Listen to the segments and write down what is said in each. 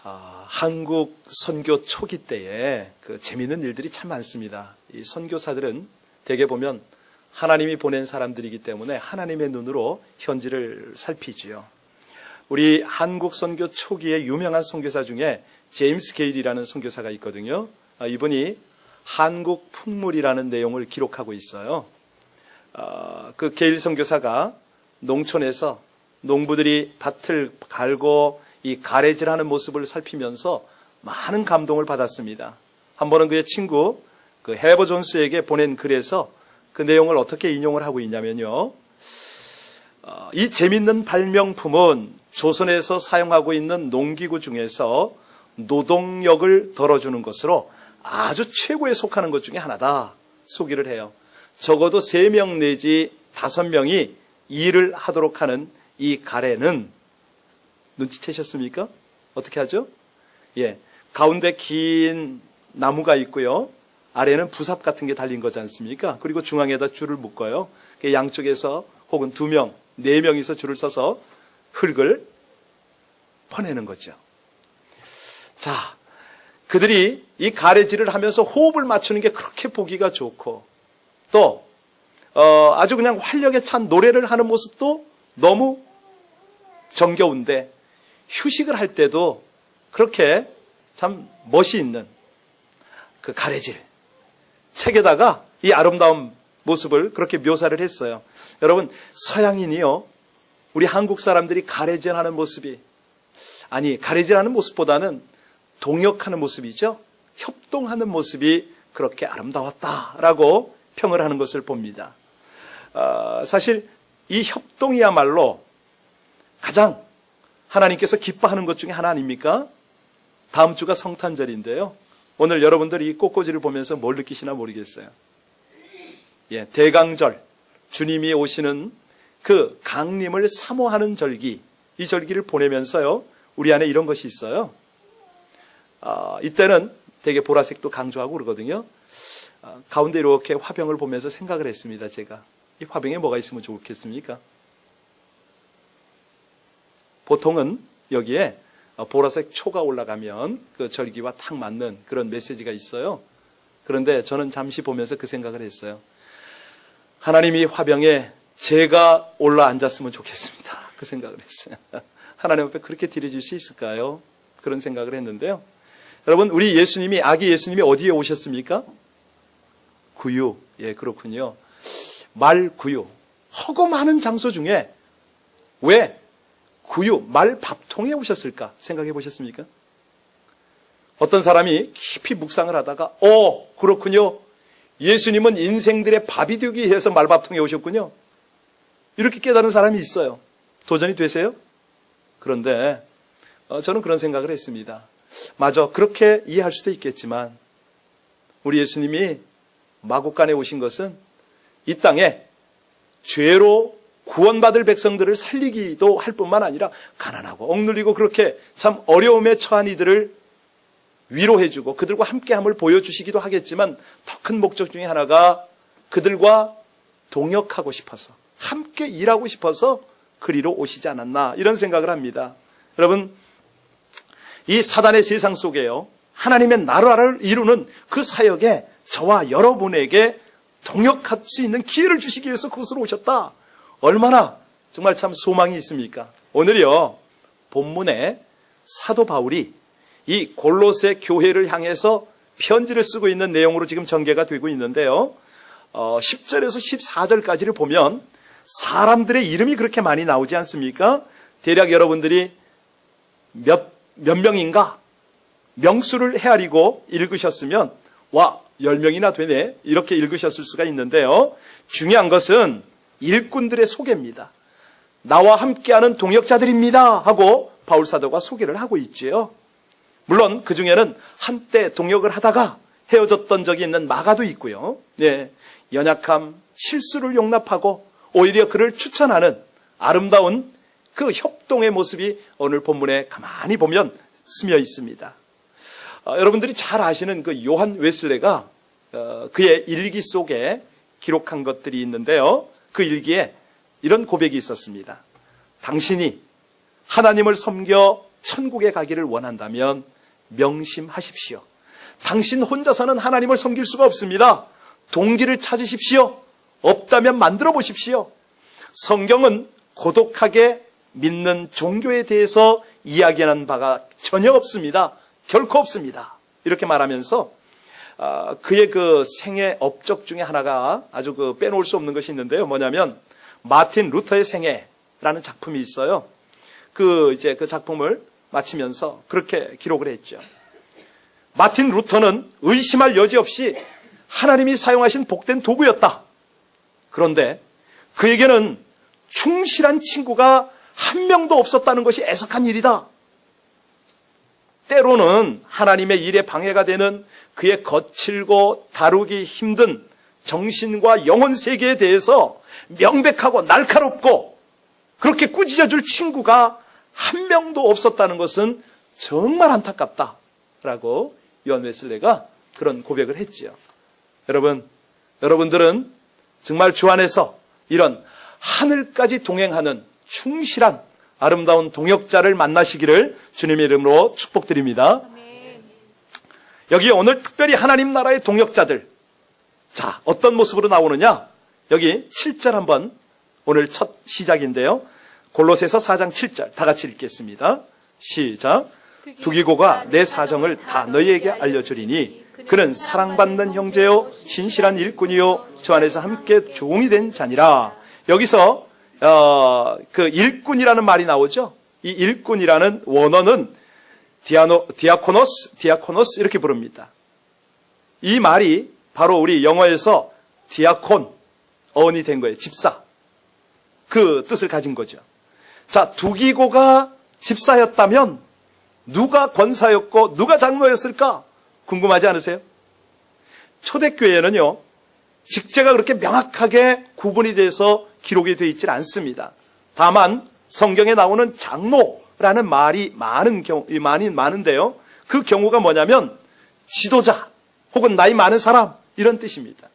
한국 선교 초기 때에 재미있는 일들이 참 많습니다. 이 선교사들은 대개 보면 하나님이 보낸 사람들이기 때문에 하나님의 눈으로 현지를 살피지요. 우리 한국 선교 초기에 유명한 선교사 중에 제임스 게일이라는 선교사가 있거든요. 이분이 한국 풍물이라는 내용을 기록하고 있어요. 그 게일 선교사가 농촌에서 농부들이 밭을 갈고 이 가래질하는 모습을 살피면서 많은 감동을 받았습니다. 한 번은 그의 친구 헤버 존스에게 보낸 글에서 그 내용을 어떻게 인용을 하고 있냐면요. 이 재밌는 발명품은 조선에서 사용하고 있는 농기구 중에서 노동력을 덜어주는 것으로 아주 최고에 속하는 것 중에 하나다 소개를 해요. 적어도 3명 내지 5명이 일을 하도록 하는 이 가래는 눈치채셨습니까? 어떻게 하죠? 가운데 긴 나무가 있고요. 아래는 부삽 같은 게 달린 거지 않습니까? 그리고 중앙에다 줄을 묶어요. 양쪽에서 혹은 2명, 4명이서 줄을 서서 흙을 퍼내는 거죠. 자, 그들이 이 가래질을 하면서 호흡을 맞추는 게 그렇게 보기가 좋고 또 아주 그냥 활력에 찬 노래를 하는 모습도 너무 정겨운데 휴식을 할 때도 그렇게 참 멋이 있는 그 가래질 책에다가 이 아름다운 모습을 그렇게 묘사를 했어요. 여러분, 서양인이요, 우리 한국 사람들이 가래질하는 모습이 가래질하는 모습보다는 동역하는 모습이죠. 협동하는 모습이 그렇게 아름다웠다라고 평을 하는 것을 봅니다. 사실 이 협동이야말로 가장 하나님께서 기뻐하는 것 중에 하나 아닙니까? 다음 주가 성탄절인데요. 오늘 여러분들이 이 꽃꽂이를 보면서 뭘 느끼시나 모르겠어요. 대강절, 주님이 오시는 그 강림을 사모하는 절기, 이 절기를 보내면서요, 우리 안에 이런 것이 있어요. 이때는 되게 보라색도 강조하고 그러거든요. 가운데 이렇게 화병을 보면서 생각을 했습니다. 제가 이 화병에 뭐가 있으면 좋겠습니까? 보통은 여기에 보라색 초가 올라가면 그 절기와 딱 맞는 그런 메시지가 있어요. 그런데 저는 잠시 보면서 그 생각을 했어요. 하나님이 화병에 제가 올라 앉았으면 좋겠습니다. 그 생각을 했어요. 하나님 앞에 그렇게 드려질 수 있을까요? 그런 생각을 했는데요. 여러분, 우리 예수님이, 아기 예수님이 어디에 오셨습니까? 구유. 그렇군요. 말구유. 허고 많은 장소 중에 왜 구유, 말 밥통에 오셨을까? 생각해 보셨습니까? 어떤 사람이 깊이 묵상을 하다가 그렇군요. 예수님은 인생들의 밥이 되기 위해서 말밥통에 오셨군요. 이렇게 깨달은 사람이 있어요. 도전이 되세요? 그런데 저는 그런 생각을 했습니다. 맞아, 그렇게 이해할 수도 있겠지만 우리 예수님이 마국간에 오신 것은 이 땅에 죄로 구원받을 백성들을 살리기도 할 뿐만 아니라 가난하고 억눌리고 그렇게 참 어려움에 처한 이들을 위로해주고 그들과 함께함을 보여주시기도 하겠지만 더 큰 목적 중에 하나가 그들과 동역하고 싶어서, 함께 일하고 싶어서 그리로 오시지 않았나, 이런 생각을 합니다. 여러분, 이 사단의 세상 속에요, 하나님의 나라를 이루는 그 사역에 저와 여러분에게 동역할 수 있는 기회를 주시기 위해서 그곳으로 오셨다. 얼마나 정말 참 소망이 있습니까? 오늘이요, 본문에 사도 바울이 이 골로새 교회를 향해서 편지를 쓰고 있는 내용으로 지금 전개가 되고 있는데요. 10절에서 14절까지를 보면 사람들의 이름이 그렇게 많이 나오지 않습니까? 대략 여러분들이 몇 명인가 명수를 헤아리고 읽으셨으면 10명이나 되네, 이렇게 읽으셨을 수가 있는데요. 중요한 것은 일꾼들의 소개입니다. 나와 함께하는 동역자들입니다 하고 바울 사도가 소개를 하고 있지요. 물론 그 중에는 한때 동역을 하다가 헤어졌던 적이 있는 마가도 있고요. 연약함, 실수를 용납하고 오히려 그를 추천하는 아름다운 그 협동의 모습이 오늘 본문에 가만히 보면 스며 있습니다. 여러분들이 잘 아시는 그 요한 웨슬레가 그의 일기 속에 기록한 것들이 있는데요. 그 일기에 이런 고백이 있었습니다. 당신이 하나님을 섬겨 천국에 가기를 원한다면 명심하십시오. 당신 혼자서는 하나님을 섬길 수가 없습니다. 동기를 찾으십시오. 없다면 만들어 보십시오. 성경은 고독하게 믿는 종교에 대해서 이야기하는 바가 전혀 없습니다. 결코 없습니다. 이렇게 말하면서 그의 그 생애 업적 중에 하나가 아주 빼놓을 수 없는 것이 있는데요. 뭐냐면 마틴 루터의 생애라는 작품이 있어요. 그 작품을 마치면서 그렇게 기록을 했죠. 마틴 루터는 의심할 여지 없이 하나님이 사용하신 복된 도구였다. 그런데 그에게는 충실한 친구가 한 명도 없었다는 것이 애석한 일이다. 때로는 하나님의 일에 방해가 되는 그의 거칠고 다루기 힘든 정신과 영혼 세계에 대해서 명백하고 날카롭고 그렇게 꾸짖어줄 친구가 한 명도 없었다는 것은 정말 안타깝다라고 요한 웨슬레가 그런 고백을 했지요. 여러분들은 정말 주 안에서 이런 하늘까지 동행하는 충실한 아름다운 동역자를 만나시기를 주님의 이름으로 축복드립니다. 여기 오늘 특별히 하나님 나라의 동역자들, 자, 어떤 모습으로 나오느냐? 여기 7절 한번, 오늘 첫 시작인데요. 골로새서 4장 7절 다 같이 읽겠습니다. 시작. 두기고가 내 사정을 다 너희에게 알려주리니 그는 사랑받는 형제요 신실한 일꾼이요 주 안에서 함께 종이 된 자니라. 여기서 그 일꾼이라는 말이 나오죠. 이 일꾼이라는 원어는 디아코노스 이렇게 부릅니다. 이 말이 바로 우리 영어에서 디아콘, 어원이 된 거예요. 집사. 그 뜻을 가진 거죠. 자, 두기고가 집사였다면 누가 권사였고 누가 장로였을까? 궁금하지 않으세요? 초대교회는요, 직제가 그렇게 명확하게 구분이 돼서 기록이 되어 있질 않습니다. 다만 성경에 나오는 장로라는 말이 많은데요. 그 경우가 뭐냐면 지도자 혹은 나이 많은 사람 이런 뜻입니다.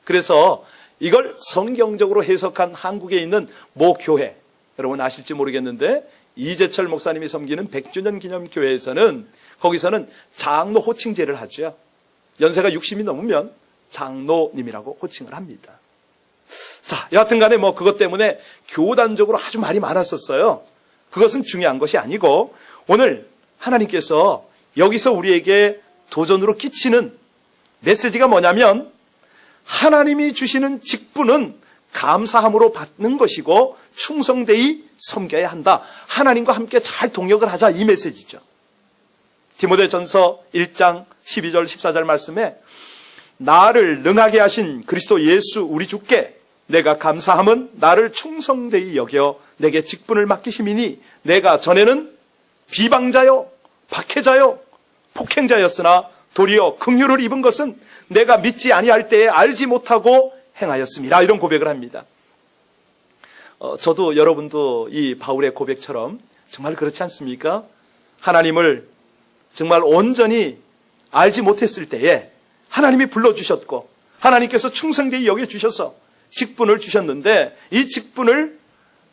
그래서 이걸 성경적으로 해석한 한국에 있는 모 교회, 여러분 아실지 모르겠는데 이재철 목사님이 섬기는 100주년 기념교회에서는 거기서는 장로 호칭제를 하죠. 연세가 60이 넘으면 장로님이라고 호칭을 합니다. 자, 여하튼 간에 그것 때문에 교단적으로 아주 말이 많았었어요. 그것은 중요한 것이 아니고 오늘 하나님께서 여기서 우리에게 도전으로 끼치는 메시지가 뭐냐면 하나님이 주시는 직분은 감사함으로 받는 것이고 충성되이 섬겨야 한다. 하나님과 함께 잘 동역을 하자, 이 메시지죠. 디모데전서 1장 12절 14절 말씀에 나를 능하게 하신 그리스도 예수 우리 주께 내가 감사함은 나를 충성되이 여겨 내게 직분을 맡기심이니 내가 전에는 비방자요 박해자요 폭행자였으나 도리어 긍휼을 입은 것은 내가 믿지 아니할 때에 알지 못하고 행하였습니다. 이런 고백을 합니다. 저도 여러분도 이 바울의 고백처럼 정말 그렇지 않습니까? 하나님을 정말 온전히 알지 못했을 때에 하나님이 불러주셨고 하나님께서 충성되이 여겨주셔서 직분을 주셨는데 이 직분을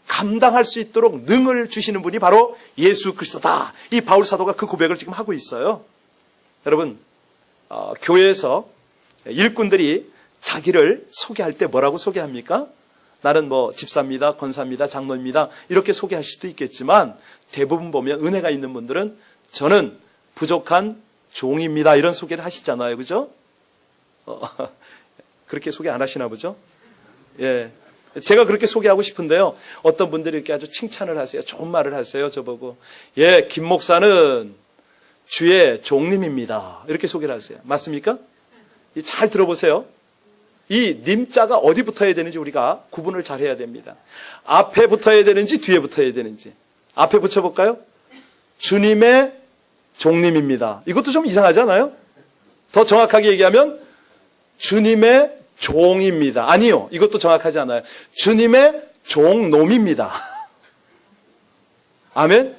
감당할 수 있도록 능을 주시는 분이 바로 예수 그리스도다. 이 바울 사도가 그 고백을 지금 하고 있어요. 여러분, 교회에서 일꾼들이 자기를 소개할 때 뭐라고 소개합니까? 나는 집사입니다, 권사입니다, 장로입니다 이렇게 소개할 수도 있겠지만 대부분 보면 은혜가 있는 분들은 저는 부족한 종입니다 이런 소개를 하시잖아요. 그죠? 그렇게 소개 안 하시나 보죠? 예. 제가 그렇게 소개하고 싶은데요. 어떤 분들이 이렇게 아주 칭찬을 하세요. 좋은 말을 하세요. 저보고. 예, 김 목사는 주의 종님입니다. 이렇게 소개를 하세요. 맞습니까? 잘 들어보세요. 이 님자가 어디 붙어야 되는지 우리가 구분을 잘 해야 됩니다. 앞에 붙어야 되는지 뒤에 붙어야 되는지. 앞에 붙여볼까요? 주님의 종님입니다. 이것도 좀 이상하지 않아요? 더 정확하게 얘기하면 주님의 종입니다. 아니요. 이것도 정확하지 않아요. 주님의 종놈입니다. 아멘?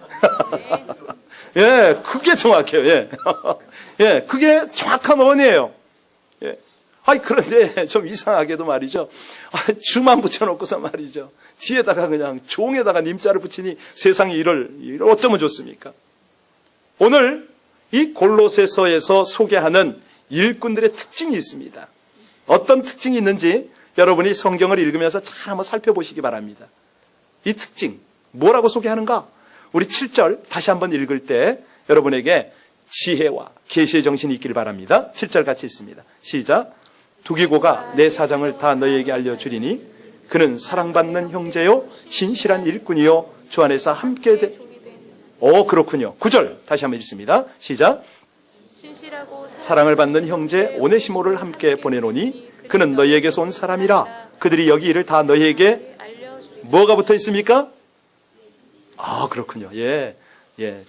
예, 그게 정확해요. 예. 예, 그게 정확한 어원이에요. 예. 그런데 좀 이상하게도 말이죠. 주만 붙여놓고서 말이죠. 뒤에다가 그냥 종에다가 님자를 붙이니 세상에 이를 어쩌면 좋습니까? 오늘 이 골로새서에서 소개하는 일꾼들의 특징이 있습니다. 어떤 특징이 있는지 여러분이 성경을 읽으면서 잘 한번 살펴보시기 바랍니다. 이 특징, 뭐라고 소개하는가? 우리 7절 다시 한번 읽을 때 여러분에게 지혜와 계시의 정신이 있기를 바랍니다. 7절 같이 읽습니다. 시작. 두기고가 내 사정을 다 너희에게 알려주리니 그는 사랑받는 형제요 신실한 일꾼이요 주 안에서 함께 그렇군요. 9절 다시 한번 읽습니다. 시작. 사랑을 받는 형제 오네시모를 함께 보내노니 그는 너희에게서 온 사람이라. 그들이 여기 일을 다 너희에게 뭐가 붙어 있습니까? 그렇군요.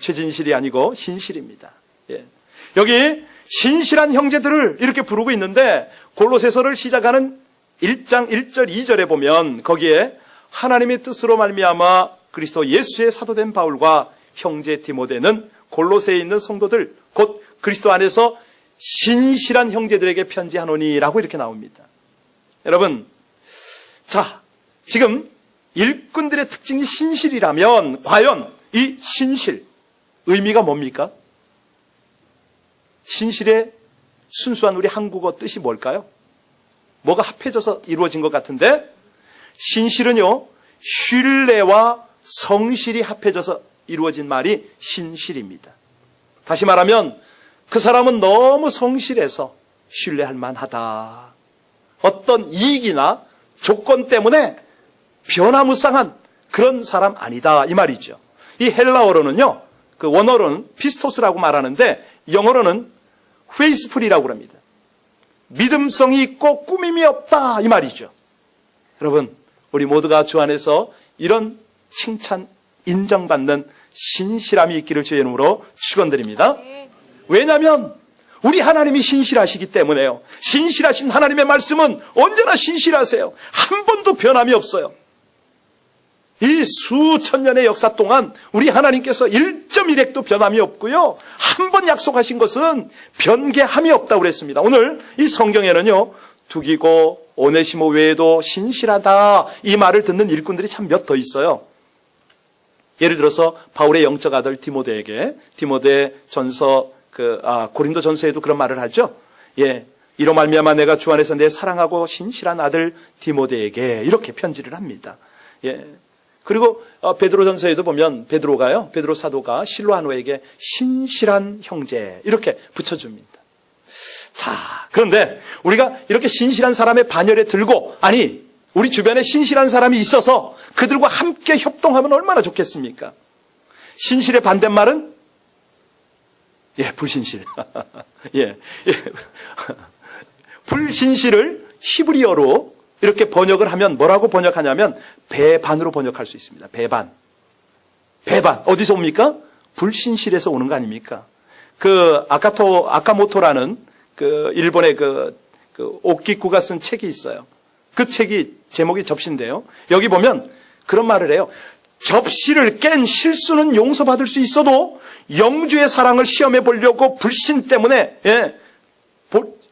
최진실이 아니고 신실입니다. 여기 신실한 형제들을 이렇게 부르고 있는데 골로새서를 시작하는 1장 1절 2절에 보면 거기에 하나님의 뜻으로 말미암아 그리스도 예수의 사도된 바울과 형제 디모데는 골로새에 있는 성도들 곧 그리스도 안에서 신실한 형제들에게 편지하노니라고 이렇게 나옵니다. 여러분, 자, 지금 일꾼들의 특징이 신실이라면 과연 이 신실 의미가 뭡니까? 신실의 순수한 우리 한국어 뜻이 뭘까요? 뭐가 합해져서 이루어진 것 같은데 신실은요, 신뢰와 성실이 합해져서 이루어진 말이 신실입니다. 다시 말하면 그 사람은 너무 성실해서 신뢰할 만하다. 어떤 이익이나 조건 때문에 변화무쌍한 그런 사람 아니다 이 말이죠. 이 헬라어로는요, 그 원어로는 피스토스라고 말하는데 영어로는 페이스풀이라고 합니다. 믿음성이 있고 꾸밈이 없다 이 말이죠. 여러분, 우리 모두가 주 안에서 이런 칭찬 인정받는 신실함이 있기를 주의 이름으로 축원드립니다. 왜냐하면 우리 하나님이 신실하시기 때문에요. 신실하신 하나님의 말씀은 언제나 신실하세요. 한 번도 변함이 없어요. 이 수천 년의 역사 동안 우리 하나님께서 1.1핵도 변함이 없고요. 한 번 약속하신 것은 변개함이 없다고 그랬습니다. 오늘 이 성경에는요, 두기고 오네시모 외에도 신실하다 이 말을 듣는 일꾼들이 참 몇 더 있어요. 예를 들어서 바울의 영적 아들 디모데에게 디모데 전서 고린도 전서에도 그런 말을 하죠. 이로 말미암아 내가 주 안에서 내 사랑하고 신실한 아들 디모데에게 이렇게 편지를 합니다. 그리고 베드로 전서에도 보면 베드로 사도가 실로아노에게 신실한 형제 이렇게 붙여줍니다. 자, 그런데 우리가 이렇게 신실한 사람의 반열에 들고 우리 주변에 신실한 사람이 있어서 그들과 함께 협동하면 얼마나 좋겠습니까? 신실의 반대말은 불신실. 불신실을 히브리어로 이렇게 번역을 하면 뭐라고 번역하냐면 배반으로 번역할 수 있습니다. 배반. 어디서 옵니까? 불신실에서 오는 거 아닙니까? 아카모토라는 일본의 옥기쿠가 쓴 책이 있어요. 그 책이 제목이 접시인데요. 여기 보면 그런 말을 해요. 접시를 깬 실수는 용서받을 수 있어도 영주의 사랑을 시험해 보려고 불신 때문에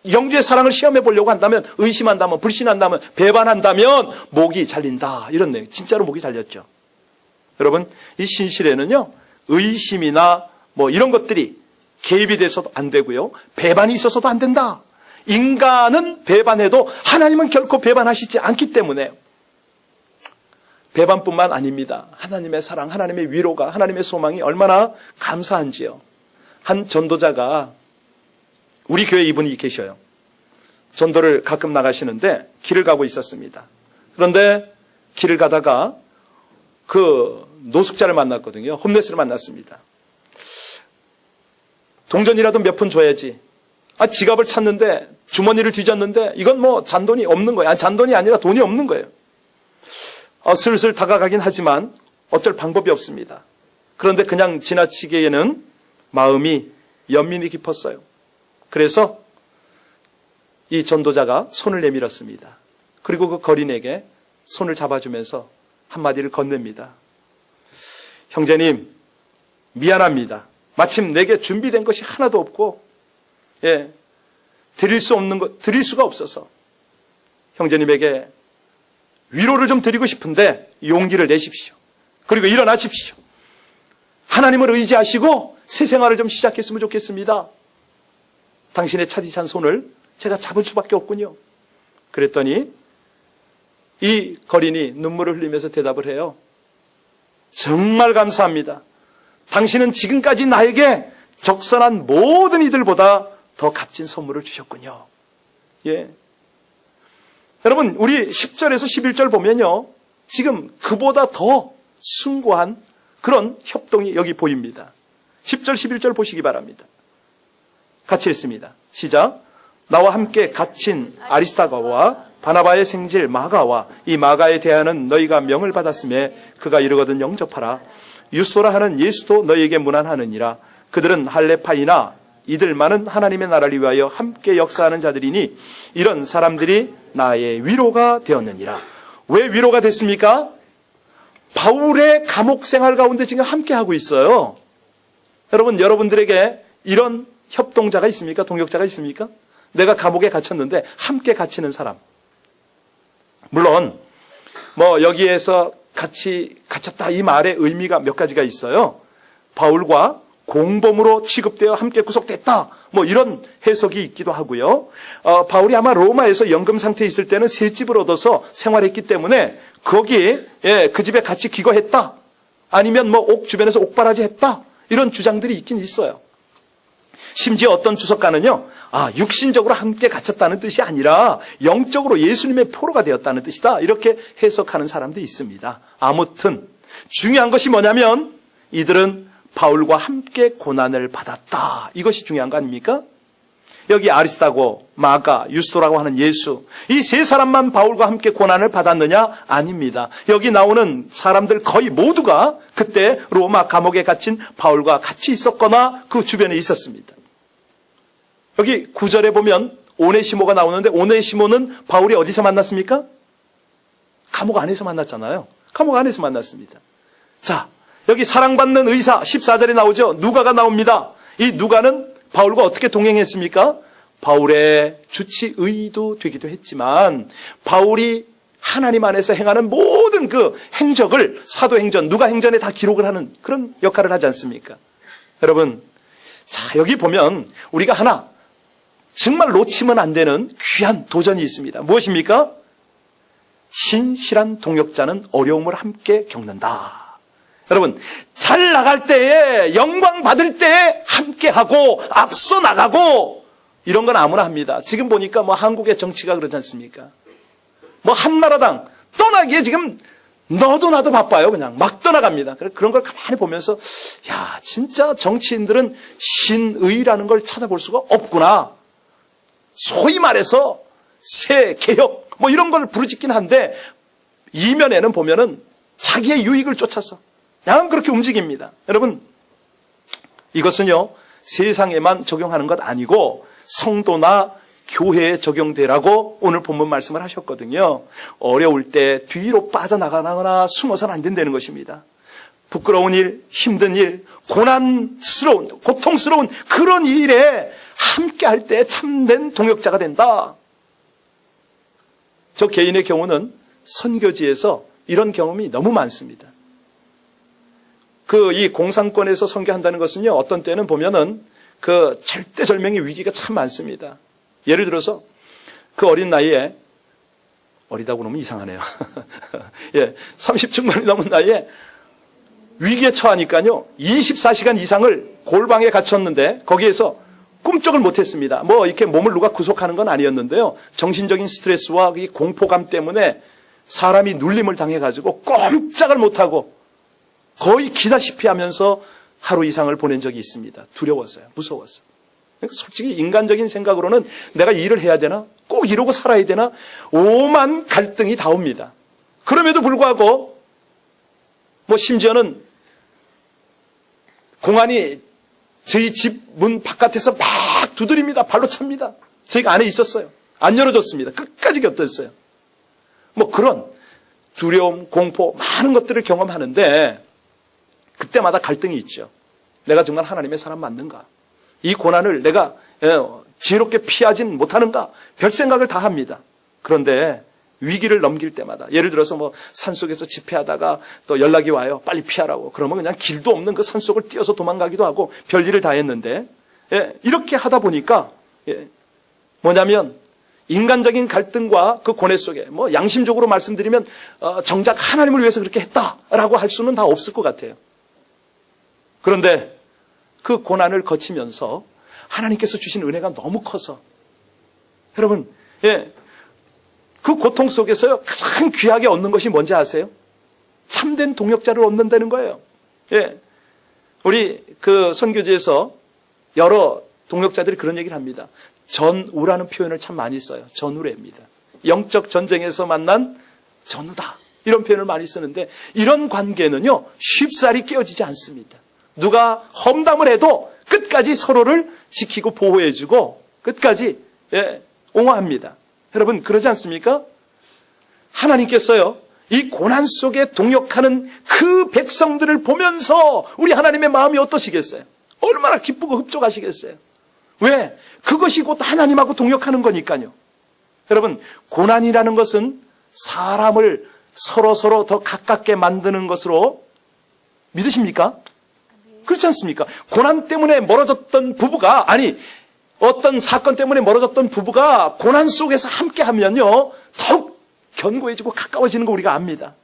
영주의 사랑을 시험해 보려고 한다면, 의심한다면, 불신한다면, 배반한다면 목이 잘린다 이런 내용. 진짜로 목이 잘렸죠. 여러분, 이 신실에는요, 의심이나 이런 것들이 개입이 돼서도 안 되고요, 배반이 있어서도 안 된다. 인간은 배반해도 하나님은 결코 배반하시지 않기 때문에 배반뿐만 아닙니다. 하나님의 사랑, 하나님의 위로가, 하나님의 소망이 얼마나 감사한지요. 한 전도자가 우리 교회 이분이 계셔요. 전도를 가끔 나가시는데 길을 가고 있었습니다. 그런데 길을 가다가 노숙자를 만났거든요. 홈레스를 만났습니다. 동전이라도 몇 푼 줘야지. 지갑을 찾는데 주머니를 뒤졌는데 이건 잔돈이 없는 거예요. 잔돈이 아니라 돈이 없는 거예요. 슬슬 다가가긴 하지만 어쩔 방법이 없습니다. 그런데 그냥 지나치기에는 마음이 연민이 깊었어요. 그래서 이 전도자가 손을 내밀었습니다. 그리고 그 거린에게 손을 잡아주면서 한마디를 건넵니다. 형제님, 미안합니다. 마침 내게 준비된 것이 하나도 없고 드릴 수가 없어서 형제님에게 위로를 좀 드리고 싶은데 용기를 내십시오. 그리고 일어나십시오. 하나님을 의지하시고 새 생활을 좀 시작했으면 좋겠습니다. 당신의 차디찬 손을 제가 잡을 수밖에 없군요. 그랬더니 이 거린이 눈물을 흘리면서 대답을 해요. 정말 감사합니다. 당신은 지금까지 나에게 적선한 모든 이들보다 더 값진 선물을 주셨군요. 예. 여러분, 우리 10절에서 11절 보면요, 지금 그보다 더 숭고한 그런 협동이 여기 보입니다. 10절, 11절 보시기 바랍니다. 같이 읽습니다. 시작. 나와 함께 갇힌 아리스다고와 바나바의 생질 마가와 이 마가에 대하는 너희가 명을 받았음에 그가 이르거든 영접하라. 유스도라 하는 예수도 너희에게 문안하느니라. 그들은 할레파이나 이들만은 하나님의 나라를 위하여 함께 역사하는 자들이니 이런 사람들이 나의 위로가 되었느니라. 왜 위로가 됐습니까? 바울의 감옥 생활 가운데 지금 함께 하고 있어요. 여러분, 여러분들에게 이런 협동자가 있습니까? 동역자가 있습니까? 내가 감옥에 갇혔는데 함께 갇히는 사람. 물론 여기에서 같이 갇혔다 이 말의 의미가 몇 가지가 있어요. 바울과 공범으로 취급되어 함께 구속됐다, 이런 해석이 있기도 하고요. 바울이 아마 로마에서 연금 상태에 있을 때는 새 집을 얻어서 생활했기 때문에 거기에 그 집에 같이 기거했다, 아니면 옥 주변에서 옥바라지 했다, 이런 주장들이 있긴 있어요. 심지어 어떤 주석가는요, 육신적으로 함께 갇혔다는 뜻이 아니라 영적으로 예수님의 포로가 되었다는 뜻이다, 이렇게 해석하는 사람도 있습니다. 아무튼 중요한 것이 뭐냐면 이들은 바울과 함께 고난을 받았다, 이것이 중요한 거 아닙니까? 여기 아리스다고, 마가, 유스도라고 하는 예수, 이 세 사람만 바울과 함께 고난을 받았느냐? 아닙니다. 여기 나오는 사람들 거의 모두가 그때 로마 감옥에 갇힌 바울과 같이 있었거나 그 주변에 있었습니다. 여기 9절에 보면 오네시모가 나오는데, 오네시모는 바울이 어디서 만났습니까? 감옥 안에서 만났잖아요. 감옥 안에서 만났습니다. 자, 여기 사랑받는 의사 14절에 나오죠. 누가가 나옵니다. 이 누가는 바울과 어떻게 동행했습니까? 바울의 주치의도 되기도 했지만 바울이 하나님 안에서 행하는 모든 그 행적을 사도행전, 누가행전에 다 기록을 하는 그런 역할을 하지 않습니까? 여러분, 자, 여기 보면 우리가 하나 정말 놓치면 안 되는 귀한 도전이 있습니다. 무엇입니까? 신실한 동역자는 어려움을 함께 겪는다. 여러분, 잘 나갈 때에, 영광 받을 때에 함께하고 앞서 나가고, 이런 건 아무나 합니다. 지금 보니까 한국의 정치가 그러지 않습니까? 한나라당 떠나기에 지금 너도 나도 바빠요. 그냥 막 떠나갑니다. 그런 걸 가만히 보면서, 야, 진짜 정치인들은 신의라는 걸 찾아볼 수가 없구나. 소위 말해서 새 개혁 이런 걸 부르짖긴 한데 이면에는 보면은 자기의 유익을 쫓아서 그냥 그렇게 움직입니다. 여러분, 이것은요 세상에만 적용하는 것 아니고 성도나 교회에 적용되라고 오늘 본문 말씀을 하셨거든요. 어려울 때 뒤로 빠져나가거나 숨어서는 안 된다는 것입니다. 부끄러운 일, 힘든 일, 고난스러운, 고통스러운 그런 일에 함께 할 때 참된 동역자가 된다. 저 개인의 경우는 선교지에서 이런 경험이 너무 많습니다. 이 공산권에서 선교한다는 것은요, 어떤 때는 보면은 그 절대절명의 위기가 참 많습니다. 예를 들어서 그 어린 나이에, 어리다고 그러면 이상하네요. 예, 30 중반이 넘은 나이에 위기에 처하니까요, 24시간 이상을 골방에 갇혔는데 거기에서 꿈쩍을 못했습니다. 이렇게 몸을 누가 구속하는 건 아니었는데요, 정신적인 스트레스와 이 공포감 때문에 사람이 눌림을 당해가지고 꼼짝을 못하고 거의 기다시피 하면서 하루 이상을 보낸 적이 있습니다. 두려웠어요. 무서웠어요. 솔직히 인간적인 생각으로는 내가 일을 해야 되나? 꼭 이러고 살아야 되나? 오만 갈등이 다 옵니다. 그럼에도 불구하고 심지어는 공안이 저희 집 문 바깥에서 막 두드립니다. 발로 찹니다. 저희가 안에 있었어요. 안 열어줬습니다. 끝까지 곁들였어요. 그런 두려움, 공포, 많은 것들을 경험하는데 그때마다 갈등이 있죠. 내가 정말 하나님의 사람 맞는가? 이 고난을 내가 지혜롭게 피하진 못하는가? 별 생각을 다 합니다. 그런데 위기를 넘길 때마다, 예를 들어서 뭐 산속에서 집회하다가 또 연락이 와요. 빨리 피하라고. 그러면 그냥 길도 없는 그 산속을 뛰어서 도망가기도 하고 별일을 다 했는데, 이렇게 하다 보니까 뭐냐면 인간적인 갈등과 그 고뇌 속에, 뭐 양심적으로 말씀드리면 정작 하나님을 위해서 그렇게 했다라고 할 수는 다 없을 것 같아요. 그런데 그 고난을 거치면서 하나님께서 주신 은혜가 너무 커서, 여러분, 그 고통 속에서 가장 귀하게 얻는 것이 뭔지 아세요? 참된 동역자를 얻는다는 거예요. 우리 그 선교지에서 여러 동역자들이 그런 얘기를 합니다. 전우라는 표현을 참 많이 써요. 전우래입니다. 영적 전쟁에서 만난 전우다, 이런 표현을 많이 쓰는데, 이런 관계는요 쉽사리 깨어지지 않습니다. 누가 험담을 해도 끝까지 서로를 지키고 보호해주고 끝까지 옹호합니다. 여러분, 그러지 않습니까? 하나님께서요 이 고난 속에 동역하는 그 백성들을 보면서 우리 하나님의 마음이 어떠시겠어요? 얼마나 기쁘고 흡족하시겠어요? 왜? 그것이 곧 하나님하고 동역하는 거니까요. 여러분, 고난이라는 것은 사람을 서로 더 가깝게 만드는 것으로 믿으십니까? 그렇지 않습니까? 고난 때문에 멀어졌던 부부가, 아니 어떤 사건 때문에 멀어졌던 부부가 고난 속에서 함께 하면요 더욱 견고해지고 가까워지는 거 우리가 압니다.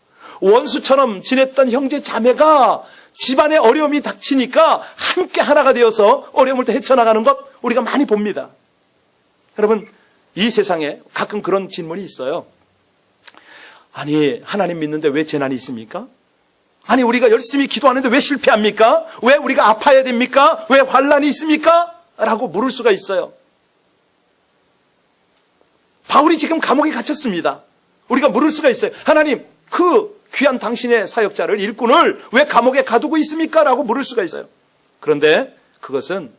원수처럼 지냈던 형제 자매가 집안에 어려움이 닥치니까 함께 하나가 되어서 어려움을 헤쳐나가는 것 우리가 많이 봅니다. 여러분, 이 세상에 가끔 그런 질문이 있어요. 아니, 하나님 믿는데 왜 재난이 있습니까? 아니, 우리가 열심히 기도하는데 왜 실패합니까? 왜 우리가 아파야 됩니까? 왜 환난이 있습니까? 라고 물을 수가 있어요. 바울이 지금 감옥에 갇혔습니다. 우리가 물을 수가 있어요. 하나님, 그 귀한 당신의 사역자를, 일꾼을 왜 감옥에 가두고 있습니까? 라고 물을 수가 있어요. 그런데 그것은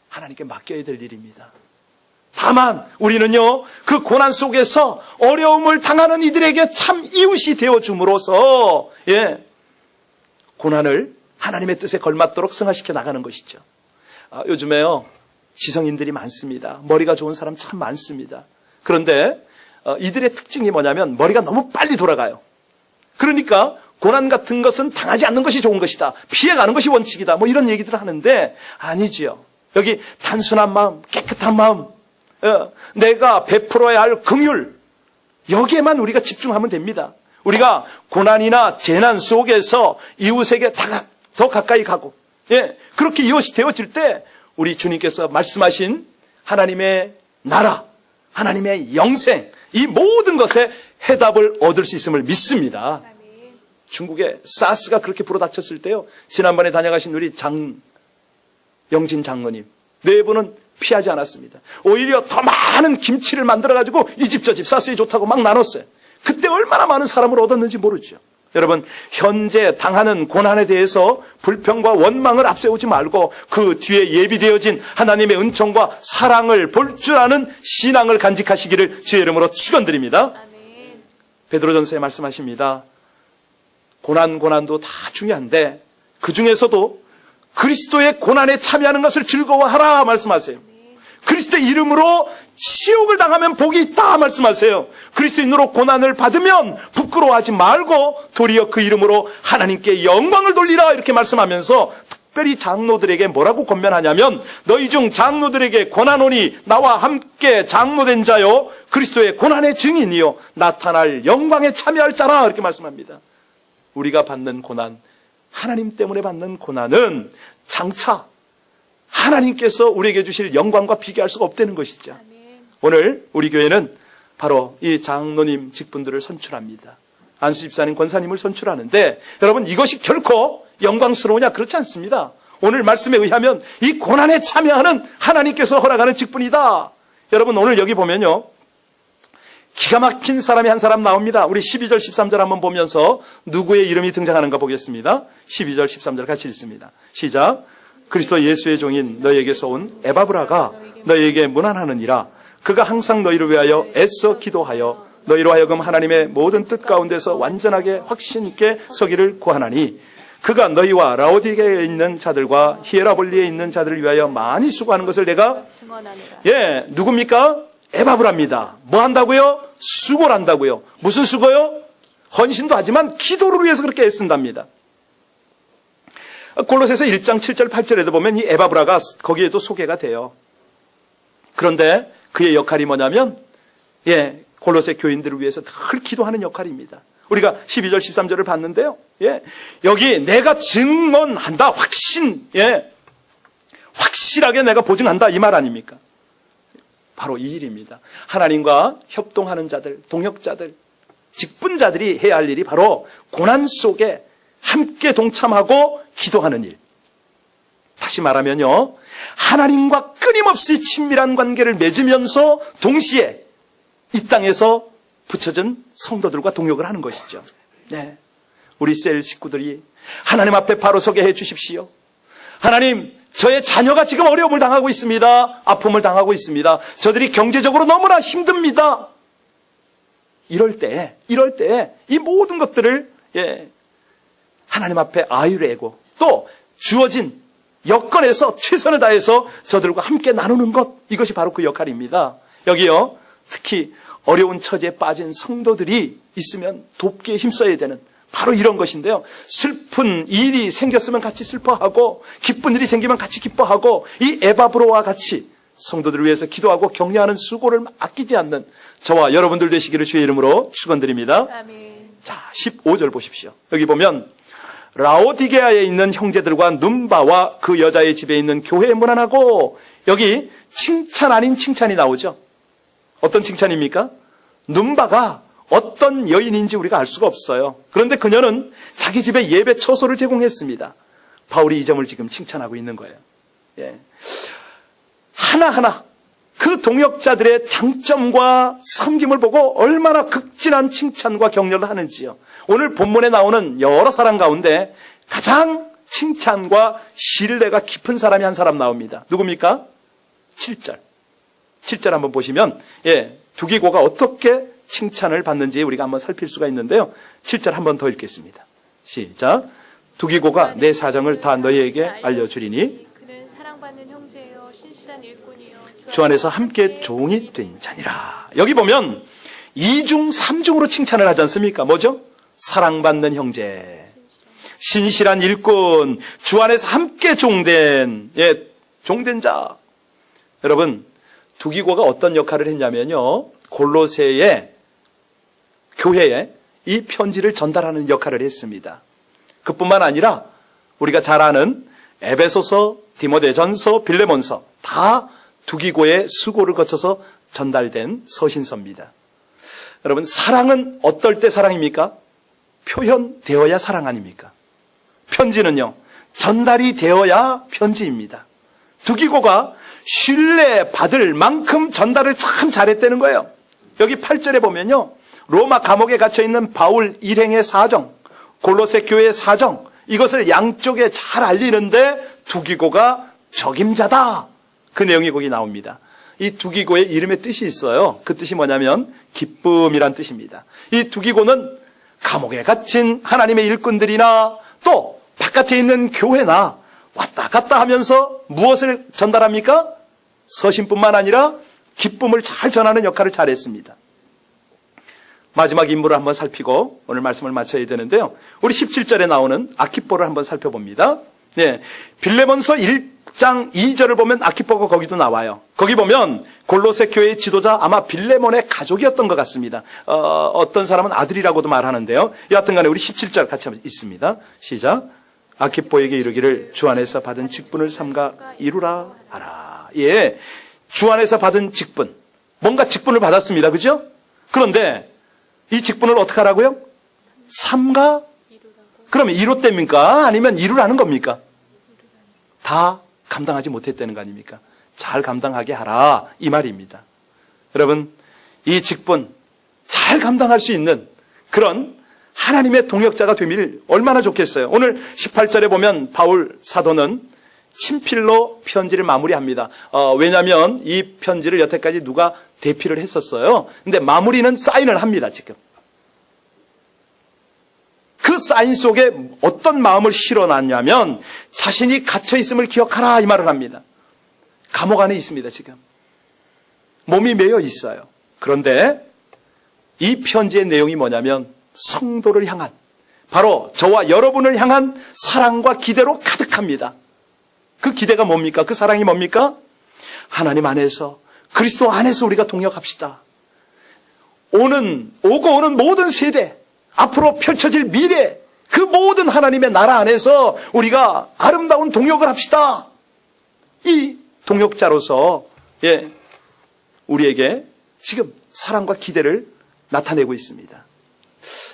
하나님께 맡겨야 될 일입니다. 다만 우리는요 그 고난 속에서 어려움을 당하는 이들에게 참 이웃이 되어줌으로써 고난을 하나님의 뜻에 걸맞도록 승화시켜 나가는 것이죠. 요즘에요 지성인들이 많습니다. 머리가 좋은 사람 참 많습니다. 그런데 이들의 특징이 뭐냐면 머리가 너무 빨리 돌아가요. 그러니까 고난 같은 것은 당하지 않는 것이 좋은 것이다, 피해가는 것이 원칙이다, 뭐 이런 얘기들을 하는데 아니지요. 여기 단순한 마음, 깨끗한 마음, 내가 베풀어야 할 긍휼, 여기에만 우리가 집중하면 됩니다. 우리가 고난이나 재난 속에서 이웃에게 더 가까이 가고, 그렇게 이웃이 되어질 때 우리 주님께서 말씀하신 하나님의 나라, 하나님의 영생, 이 모든 것에 해답을 얻을 수 있음을 믿습니다. 중국에 사스가 그렇게 불어닥쳤을 때요, 지난번에 다녀가신 우리 장영진 장로님 네 분은 피하지 않았습니다. 오히려 더 많은 김치를 만들어가지고 이 집 저 집 사스에 좋다고 막 나눴어요. 그때 얼마나 많은 사람을 얻었는지 모르죠. 여러분, 현재 당하는 고난에 대해서 불평과 원망을 앞세우지 말고 그 뒤에 예비되어진 하나님의 은총과 사랑을 볼 줄 아는 신앙을 간직하시기를 주의 이름으로 축원드립니다. 베드로전서에 말씀하십니다. 고난도 다 중요한데 그 중에서도 그리스도의 고난에 참여하는 것을 즐거워하라 말씀하세요. 그리스도의 이름으로 치욕을 당하면 복이 있다 말씀하세요. 그리스도인으로 고난을 받으면 부끄러워하지 말고 도리어 그 이름으로 하나님께 영광을 돌리라 이렇게 말씀하면서 특별히 장로들에게 뭐라고 권면하냐면, 너희 중 장로들에게 고난오니 나와 함께 장로된 자요 그리스도의 고난의 증인이요 나타날 영광에 참여할 자라 이렇게 말씀합니다. 우리가 받는 고난, 하나님 때문에 받는 고난은 장차 하나님께서 우리에게 주실 영광과 비교할 수가 없다는 것이죠. 오늘 우리 교회는 바로 이 장로님 직분들을 선출합니다. 안수 집사님, 권사님을 선출하는데 여러분, 이것이 결코 영광스러우냐? 그렇지 않습니다. 오늘 말씀에 의하면 이 고난에 참여하는 하나님께서 허락하는 직분이다. 여러분, 오늘 여기 보면요 기가 막힌 사람이 한 사람 나옵니다. 우리 12절 13절 한번 보면서 누구의 이름이 등장하는가 보겠습니다. 12절 13절 같이 읽습니다. 시작. 그리스도 예수의 종인 너희에게서 온 에바브라가 너희에게 문안하느니라. 그가 항상 너희를 위하여 애써 기도하여 너희로 하여금 하나님의 모든 뜻 가운데서 완전하게 확신 있게 서기를 구하나니, 그가 너희와 라오디게에 있는 자들과 히에라볼리에 있는 자들을 위하여 많이 수고하는 것을 내가 증언하노라. 누굽니까? 애밥을 합니다. 뭐 한다고요? 수고를 한다고요. 무슨 수고요? 헌신도 하지만 기도를 위해서 그렇게 애쓴답니다. 골로새서 1장 7절 8절에도 보면 이 에바브라가 거기에도 소개가 돼요. 그런데 그의 역할이 뭐냐면 골로새 교인들을 위해서 늘 기도하는 역할입니다. 우리가 12절 13절을 봤는데요. 여기 내가 증언한다. 확실하게 내가 보증한다. 이 말 아닙니까? 바로 이 일입니다. 하나님과 협동하는 자들, 동역자들, 직분자들이 해야 할 일이 바로 고난 속에 함께 동참하고 기도하는 일. 다시 말하면요, 하나님과 끊임없이 친밀한 관계를 맺으면서 동시에 이 땅에서 붙여진 성도들과 동역을 하는 것이죠. 우리 셀 식구들이 하나님 앞에 바로 서게 해 주십시오. 하나님, 저의 자녀가 지금 어려움을 당하고 있습니다. 아픔을 당하고 있습니다. 저들이 경제적으로 너무나 힘듭니다. 이럴 때 이 모든 것들을 하나님 앞에 아유를 애고 또 주어진 여건에서 최선을 다해서 저들과 함께 나누는 것, 이것이 바로 그 역할입니다. 여기요, 특히 어려운 처지에 빠진 성도들이 있으면 돕기에 힘써야 되는 바로 이런 것인데요. 슬픈 일이 생겼으면 같이 슬퍼하고 기쁜 일이 생기면 같이 기뻐하고 이 에바브로와 같이 성도들을 위해서 기도하고 격려하는 수고를 아끼지 않는 저와 여러분들 되시기를 주의 이름으로 축원드립니다. 아멘. 자, 15절 보십시오. 여기 보면 라오디게아에 있는 형제들과 눈바와 그 여자의 집에 있는 교회에 문안하고, 여기 칭찬 아닌 칭찬이 나오죠. 어떤 칭찬입니까? 눈바가 어떤 여인인지 우리가 알 수가 없어요. 그런데 그녀는 자기 집에 예배 처소를 제공했습니다. 바울이 이 점을 지금 칭찬하고 있는 거예요. 하나하나 그 동역자들의 장점과 섬김을 보고 얼마나 극진한 칭찬과 격려를 하는지요. 오늘 본문에 나오는 여러 사람 가운데 가장 칭찬과 신뢰가 깊은 사람이 한 사람 나옵니다. 누굽니까? 7절 한번 보시면 두기고가 어떻게 칭찬을 받는지 우리가 한번 살필 수가 있는데요. 7절 한번 더 읽겠습니다. 시작. 두기고가 내 사정을 다 너희에게 알려주리니 그는 사랑받는 형제요 신실한 일꾼이요 주 안에서 함께 종이 된 자니라. 여기 보면 2중 3중으로 칭찬을 하지 않습니까? 뭐죠? 사랑받는 형제, 신실한 일꾼, 주 안에서 함께 종된 자. 여러분, 두기고가 어떤 역할을 했냐면요, 골로새의 교회에 이 편지를 전달하는 역할을 했습니다. 그뿐만 아니라 우리가 잘 아는 에베소서, 디모데전서, 빌레몬서 다 두기고의 수고를 거쳐서 전달된 서신서입니다. 여러분, 사랑은 어떨 때 사랑입니까? 표현되어야 사랑 아닙니까? 편지는요, 전달이 되어야 편지입니다. 두기고가 신뢰받을 만큼 전달을 참 잘했다는 거예요. 여기 8절에 보면요, 로마 감옥에 갇혀있는 바울 일행의 사정, 골로새 교회의 사정, 이것을 양쪽에 잘 알리는데 두기고가 적임자다, 그 내용이 거기 나옵니다. 이 두기고의 이름의 뜻이 있어요. 그 뜻이 뭐냐면 기쁨이란 뜻입니다. 이 두기고는 감옥에 갇힌 하나님의 일꾼들이나 또 바깥에 있는 교회나 왔다 갔다 하면서 무엇을 전달합니까? 서신뿐만 아니라 기쁨을 잘 전하는 역할을 잘했습니다. 마지막 인물을 한번 살피고 오늘 말씀을 마쳐야 되는데요. 우리 17절에 나오는 아키포를 한번 살펴봅니다. 빌레몬서 1장 2절을 보면 아키포가 거기도 나와요. 거기 보면 골로새 교회의 지도자, 아마 빌레몬의 가족이었던 것 같습니다. 어떤 사람은 아들이라고도 말하는데요. 여하튼 간에 우리 17절 같이 있습니다. 시작. 아키포에게 이르기를 주 안에서 받은 직분을 삼가 이루라 하라. 주 안에서 받은 직분, 뭔가 직분을 받았습니다. 그죠? 그런데 이 직분을 어떻게 하라고요? 삼가? 그러면 이뤘답니까? 아니면 이루라는 겁니까? 다 감당하지 못했다는 거 아닙니까? 잘 감당하게 하라, 이 말입니다. 여러분, 이 직분 잘 감당할 수 있는 그런 하나님의 동역자가 되길 얼마나 좋겠어요. 오늘 18절에 보면 바울 사도는 친필로 편지를 마무리합니다. 왜냐하면 이 편지를 여태까지 누가 대피를 했었어요. 근데 마무리는 사인을 합니다. 지금 그 사인 속에 어떤 마음을 실어놨냐면 자신이 갇혀있음을 기억하라, 이 말을 합니다. 감옥 안에 있습니다. 지금 몸이 매여 있어요. 그런데 이 편지의 내용이 뭐냐면 성도를 향한, 바로 저와 여러분을 향한 사랑과 기대로 가득합니다. 그 기대가 뭡니까? 그 사랑이 뭡니까? 하나님 안에서, 그리스도 안에서 우리가 동역합시다. 오고 오는 모든 세대, 앞으로 펼쳐질 미래, 그 모든 하나님의 나라 안에서 우리가 아름다운 동역을 합시다. 이 동역자로서 우리에게 지금 사랑과 기대를 나타내고 있습니다.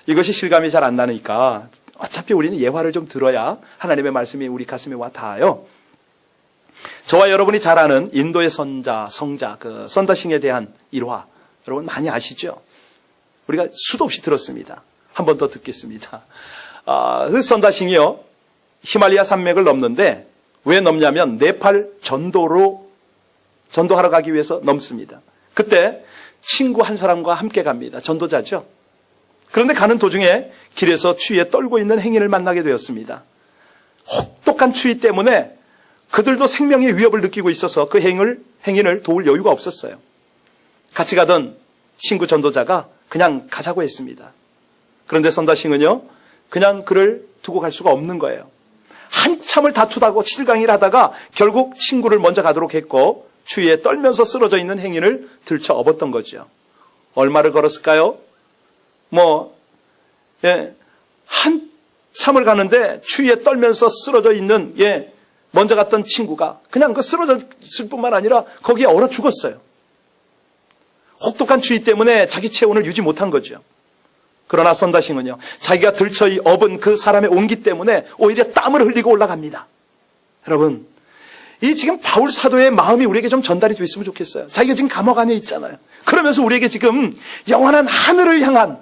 이것이 실감이 잘 안 나니까 어차피 우리는 예화를 좀 들어야 하나님의 말씀이 우리 가슴에 와 닿아요. 저와 여러분이 잘 아는 인도의 성자, 그 선다싱에 대한 일화, 여러분 많이 아시죠? 우리가 수도 없이 들었습니다. 한 번 더 듣겠습니다. 그 선다싱이요, 히말라야 산맥을 넘는데 왜 넘냐면 네팔 전도하러 가기 위해서 넘습니다. 그때 친구 한 사람과 함께 갑니다. 전도자죠. 그런데 가는 도중에 길에서 추위에 떨고 있는 행인을 만나게 되었습니다. 혹독한 추위 때문에 그들도 생명의 위협을 느끼고 있어서 그 행인을 도울 여유가 없었어요. 같이 가던 친구 전도자가 그냥 가자고 했습니다. 그런데 선다싱은요, 그냥 그를 두고 갈 수가 없는 거예요. 한참을 다투다고 칠강일 하다가 결국 친구를 먼저 가도록 했고 추위에 떨면서 쓰러져 있는 행인을 들쳐 업었던 거죠. 얼마를 걸었을까요? 한참을 가는데 추위에 떨면서 쓰러져 있는 먼저 갔던 친구가 그냥 그 쓰러졌을 뿐만 아니라 거기에 얼어 죽었어요. 혹독한 추위 때문에 자기 체온을 유지 못한 거죠. 그러나 선다싱은요, 자기가 들쳐 업은 그 사람의 온기 때문에 오히려 땀을 흘리고 올라갑니다. 여러분, 이 지금 바울 사도의 마음이 우리에게 좀 전달이 됐으면 좋겠어요. 자기가 지금 감옥 안에 있잖아요. 그러면서 우리에게 지금 영원한 하늘을 향한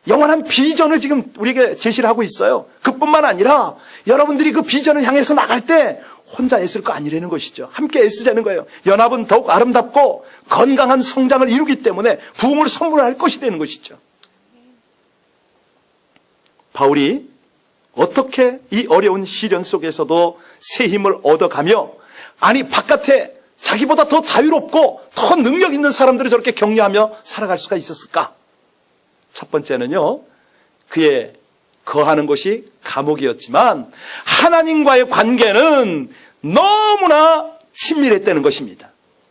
영원한 비전을 지금 우리에게 제시를 하고 있어요. 그뿐만 아니라 여러분들이 그 비전을 향해서 나갈 때 혼자 애쓸 거 아니라는 것이죠. 함께 애쓰자는 거예요. 연합은 더욱 아름답고 건강한 성장을 이루기 때문에 부흥을 선물할 것이라는 것이죠. 바울이 어떻게 이 어려운 시련 속에서도 새 힘을 얻어가며, 아니 바깥에 자기보다 더 자유롭고 더 능력 있는 사람들을 저렇게 격려하며 살아갈 수가 있었을까? 첫 번째는요, 그의 거하는 곳이 감옥이었지만 하나님과의 관계는 너무나 친밀했다는 것입니다.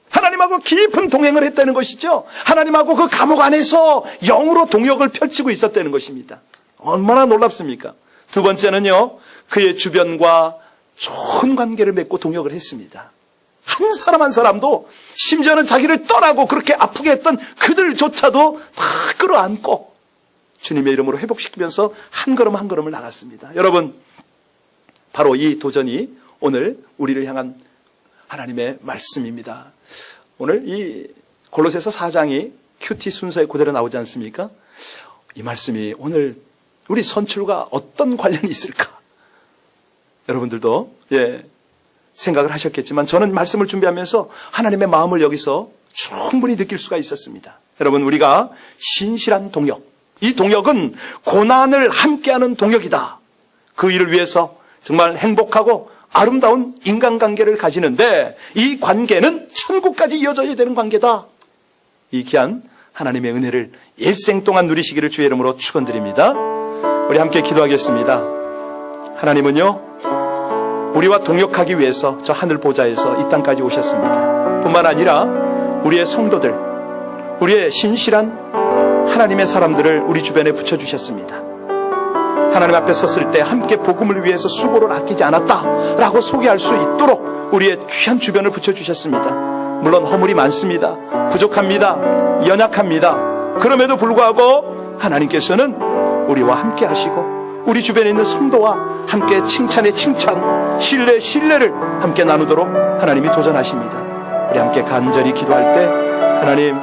하나님하고 깊은 동행을 했다는 것이죠. 하나님하고 그 감옥 안에서 영으로 동역을 펼치고 있었다는 것입니다. 얼마나 놀랍습니까? 두 번째는요, 그의 주변과 좋은 관계를 맺고 동역을 했습니다. 한 사람 한 사람도, 심지어는 자기를 떠나고 그렇게 아프게 했던 그들조차도 다 끌어안고 주님의 이름으로 회복시키면서 한 걸음 한 걸음을 나갔습니다. 여러분, 바로 이 도전이 오늘 우리를 향한 하나님의 말씀입니다. 오늘 이 골로새서 4장이 큐티 순서에 그대로 나오지 않습니까? 이 말씀이 오늘 우리 선출과 어떤 관련이 있을까? 여러분들도 생각을 하셨겠지만 저는 말씀을 준비하면서 하나님의 마음을 여기서 충분히 느낄 수가 있었습니다. 여러분, 우리가 신실한 동역, 이 동역은 고난을 함께하는 동역이다. 그 일을 위해서 정말 행복하고 아름다운 인간관계를 가지는데 이 관계는 천국까지 이어져야 되는 관계다. 이 귀한 하나님의 은혜를 일생 동안 누리시기를 주의 이름으로 축원드립니다. 우리 함께 기도하겠습니다. 하나님은요, 우리와 동역하기 위해서 저 하늘 보좌에서 이 땅까지 오셨습니다. 뿐만 아니라 우리의 성도들, 우리의 신실한 하나님의 사람들을 우리 주변에 붙여주셨습니다. 하나님 앞에 섰을 때 함께 복음을 위해서 수고를 아끼지 않았다라고 소개할 수 있도록 우리의 귀한 주변을 붙여주셨습니다. 물론 허물이 많습니다. 부족합니다. 연약합니다. 그럼에도 불구하고 하나님께서는 우리와 함께 하시고 우리 주변에 있는 성도와 함께 칭찬에 칭찬, 신뢰에 신뢰를 함께 나누도록 하나님이 도전하십니다. 우리 함께 간절히 기도할 때, 하나님,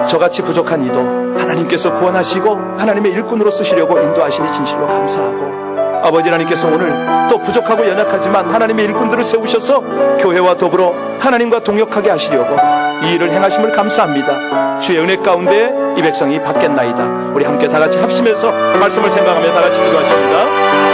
저같이 부족한 이도 하나님께서 구원하시고 하나님의 일꾼으로 쓰시려고 인도하시니 진실로 감사하고, 아버지 하나님께서 오늘 또 부족하고 연약하지만 하나님의 일꾼들을 세우셔서 교회와 더불어 하나님과 동역하게 하시려고 이 일을 행하심을 감사합니다. 주의 은혜 가운데 이 백성이 받겠나이다. 우리 함께 다 같이 합심해서 말씀을 생각하며 다 같이 기도하십니다.